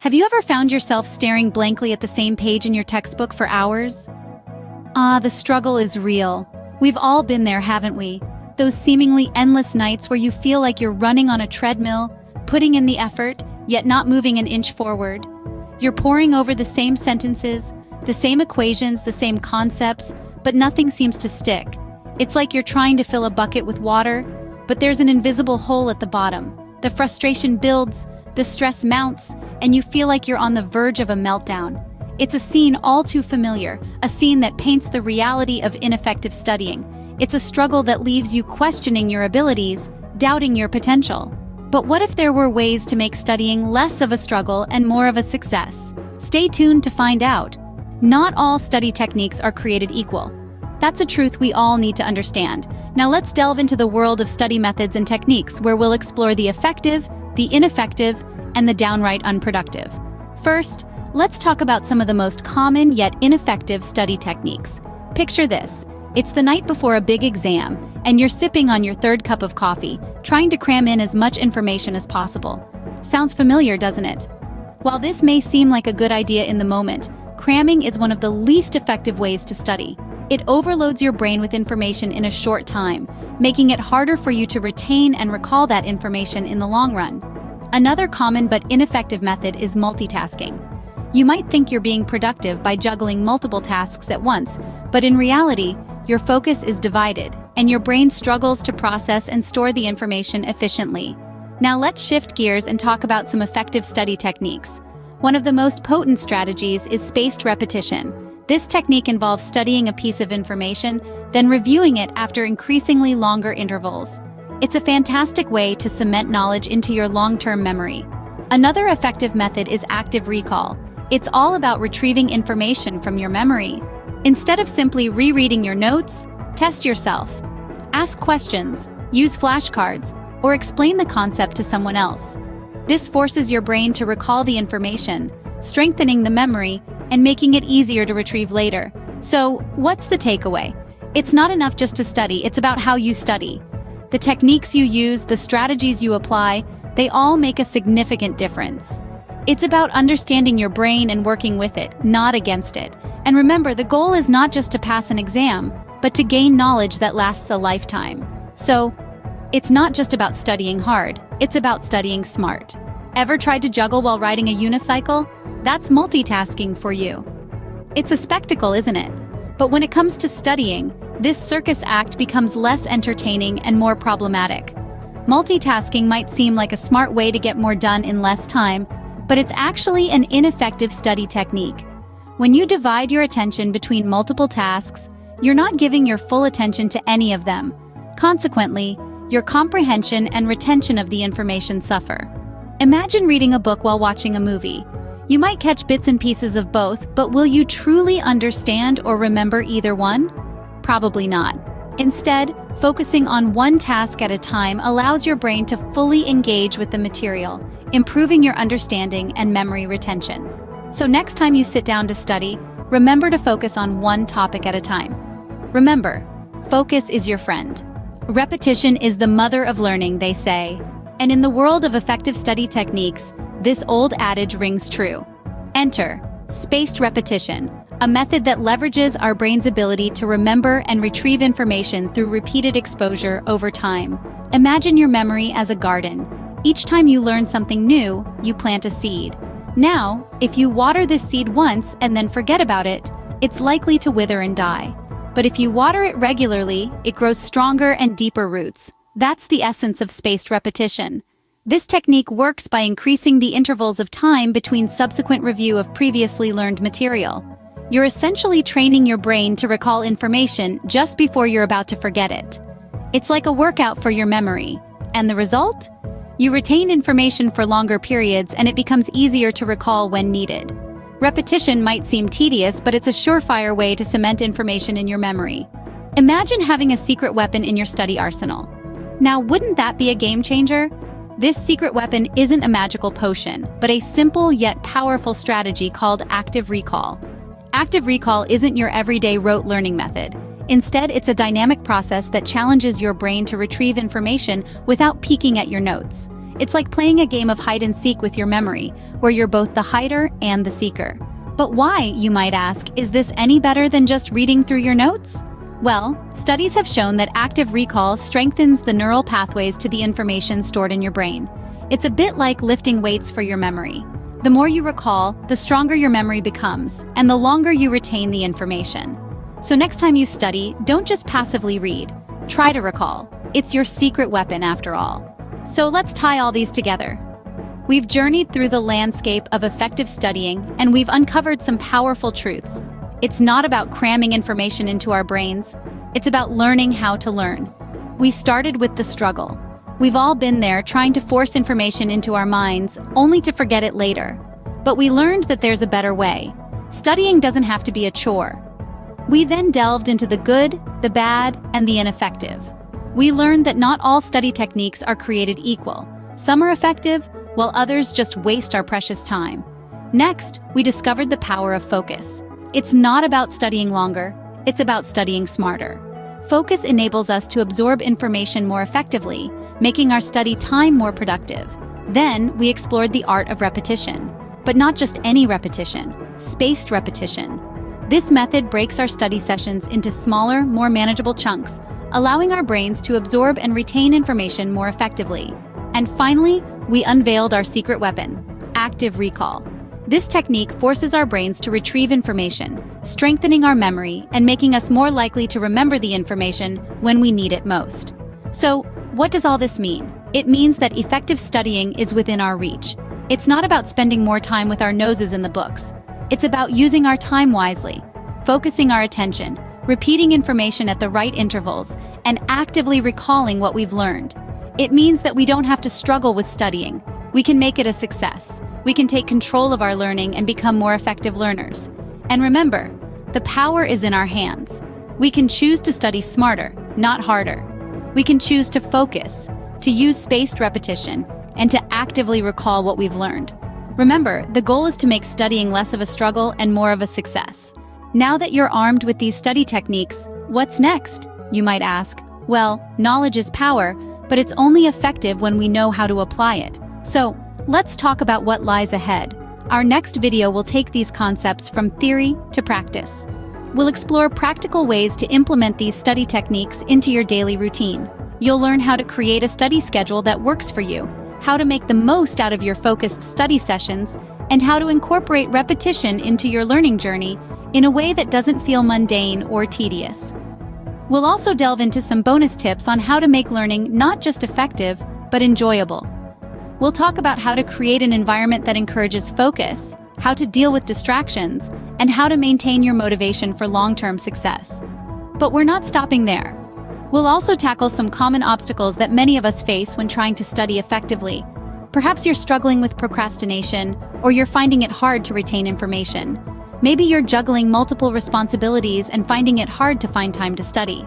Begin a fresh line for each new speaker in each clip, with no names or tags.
Have you ever found yourself staring blankly at the same page in your textbook for hours? The struggle is real. We've all been there, haven't we? Those seemingly endless nights where you feel like you're running on a treadmill, putting in the effort, yet not moving an inch forward. You're poring over the same sentences, the same equations, the same concepts, but nothing seems to stick. It's like you're trying to fill a bucket with water, but there's an invisible hole at the bottom. The frustration builds, the stress mounts, and you feel like you're on the verge of a meltdown. It's a scene all too familiar, a scene that paints the reality of ineffective studying. It's a struggle that leaves you questioning your abilities, doubting your potential. But what if there were ways to make studying less of a struggle and more of a success? Stay tuned to find out. Not all study techniques are created equal. That's a truth we all need to understand. Now let's delve into the world of study methods and techniques where we'll explore the effective, the ineffective, and the downright unproductive. First, let's talk about some of the most common yet ineffective study techniques. Picture this. It's the night before a big exam, and you're sipping on your third cup of coffee, trying to cram in as much information as possible. Sounds familiar, doesn't it? While this may seem like a good idea in the moment, cramming is one of the least effective ways to study. It overloads your brain with information in a short time, making it harder for you to retain and recall that information in the long run. Another common but ineffective method is multitasking. You might think you're being productive by juggling multiple tasks at once, but in reality, your focus is divided, and your brain struggles to process and store the information efficiently. Now let's shift gears and talk about some effective study techniques. One of the most potent strategies is spaced repetition. This technique involves studying a piece of information, then reviewing it after increasingly longer intervals. It's a fantastic way to cement knowledge into your long-term memory. Another effective method is active recall. It's all about retrieving information from your memory. Instead of simply rereading your notes, test yourself. Ask questions, use flashcards, or explain the concept to someone else. This forces your brain to recall the information, strengthening the memory and making it easier to retrieve later. So, what's the takeaway? It's not enough just to study, it's about how you study. The techniques you use, the strategies you apply, they all make a significant difference. It's about understanding your brain and working with it, not against it. And remember, the goal is not just to pass an exam, but to gain knowledge that lasts a lifetime. So, it's not just about studying hard, it's about studying smart. Ever tried to juggle while riding a unicycle? That's multitasking for you. It's a spectacle, isn't it? But when it comes to studying, this circus act becomes less entertaining and more problematic. Multitasking might seem like a smart way to get more done in less time, but it's actually an ineffective study technique. When you divide your attention between multiple tasks, you're not giving your full attention to any of them. Consequently, your comprehension and retention of the information suffer. Imagine reading a book while watching a movie. You might catch bits and pieces of both, but will you truly understand or remember either one? Probably not. Instead, focusing on one task at a time allows your brain to fully engage with the material, improving your understanding and memory retention. So next time you sit down to study, remember to focus on one topic at a time. Remember, focus is your friend. Repetition is the mother of learning, they say. And in the world of effective study techniques, this old adage rings true. Enter spaced repetition, a method that leverages our brain's ability to remember and retrieve information through repeated exposure over time. Imagine your memory as a garden. Each time you learn something new, you plant a seed. Now, if you water this seed once and then forget about it, it's likely to wither and die. But if you water it regularly, it grows stronger and deeper roots. That's the essence of spaced repetition. This technique works by increasing the intervals of time between subsequent review of previously learned material. You're essentially training your brain to recall information just before you're about to forget it. It's like a workout for your memory. And the result? You retain information for longer periods and it becomes easier to recall when needed. Repetition might seem tedious, but it's a surefire way to cement information in your memory. Imagine having a secret weapon in your study arsenal. Now, wouldn't that be a game changer? This secret weapon isn't a magical potion, but a simple yet powerful strategy called active recall. Active recall isn't your everyday rote learning method. Instead, it's a dynamic process that challenges your brain to retrieve information without peeking at your notes. It's like playing a game of hide and seek with your memory, where you're both the hider and the seeker. But why, you might ask, is this any better than just reading through your notes? Well, studies have shown that active recall strengthens the neural pathways to the information stored in your brain. It's a bit like lifting weights for your memory. The more you recall, the stronger your memory becomes, and the longer you retain the information. So next time you study, don't just passively read. Try to recall. It's your secret weapon after all. So let's tie all these together. We've journeyed through the landscape of effective studying, and we've uncovered some powerful truths. It's not about cramming information into our brains. It's about learning how to learn. We started with the struggle. We've all been there, trying to force information into our minds, only to forget it later. But we learned that there's a better way. Studying doesn't have to be a chore. We then delved into the good, the bad, and the ineffective. We learned that not all study techniques are created equal. Some are effective, while others just waste our precious time. Next, we discovered the power of focus. It's not about studying longer, it's about studying smarter. Focus enables us to absorb information more effectively, making our study time more productive. Then, we explored the art of repetition. But not just any repetition, spaced repetition. This method breaks our study sessions into smaller, more manageable chunks, allowing our brains to absorb and retain information more effectively. And finally, we unveiled our secret weapon, active recall. This technique forces our brains to retrieve information, strengthening our memory and making us more likely to remember the information when we need it most. So, what does all this mean? It means that effective studying is within our reach. It's not about spending more time with our noses in the books. It's about using our time wisely, focusing our attention, repeating information at the right intervals, and actively recalling what we've learned. It means that we don't have to struggle with studying. We can make it a success. We can take control of our learning and become more effective learners. And remember, the power is in our hands. We can choose to study smarter, not harder. We can choose to focus, to use spaced repetition, and to actively recall what we've learned. Remember, the goal is to make studying less of a struggle and more of a success. Now that you're armed with these study techniques, what's next? You might ask. Well, knowledge is power, but it's only effective when we know how to apply it. So, let's talk about what lies ahead. Our next video will take these concepts from theory to practice. We'll explore practical ways to implement these study techniques into your daily routine. You'll learn how to create a study schedule that works for you, how to make the most out of your focused study sessions, and how to incorporate repetition into your learning journey in a way that doesn't feel mundane or tedious. We'll also delve into some bonus tips on how to make learning not just effective, but enjoyable. We'll talk about how to create an environment that encourages focus, how to deal with distractions, and how to maintain your motivation for long-term success. But we're not stopping there. We'll also tackle some common obstacles that many of us face when trying to study effectively. Perhaps you're struggling with procrastination, or you're finding it hard to retain information. Maybe you're juggling multiple responsibilities and finding it hard to find time to study.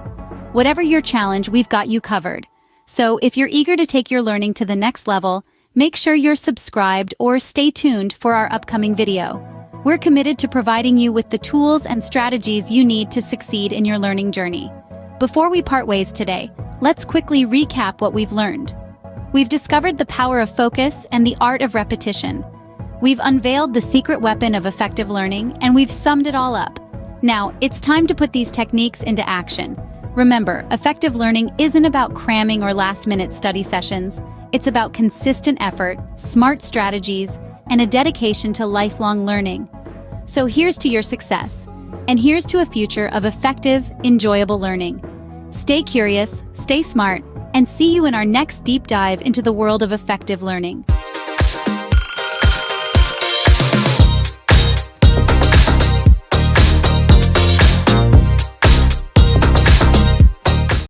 Whatever your challenge, we've got you covered. So if you're eager to take your learning to the next level, make sure you're subscribed or stay tuned for our upcoming video. We're committed to providing you with the tools and strategies you need to succeed in your learning journey. Before we part ways today, let's quickly recap what we've learned. We've discovered the power of focus and the art of repetition. We've unveiled the secret weapon of effective learning, and we've summed it all up. Now, it's time to put these techniques into action. Remember, effective learning isn't about cramming or last-minute study sessions. It's about consistent effort, smart strategies, and a dedication to lifelong learning. So here's to your success, and here's to a future of effective, enjoyable learning. Stay curious, stay smart, and see you in our next deep dive into the world of effective learning.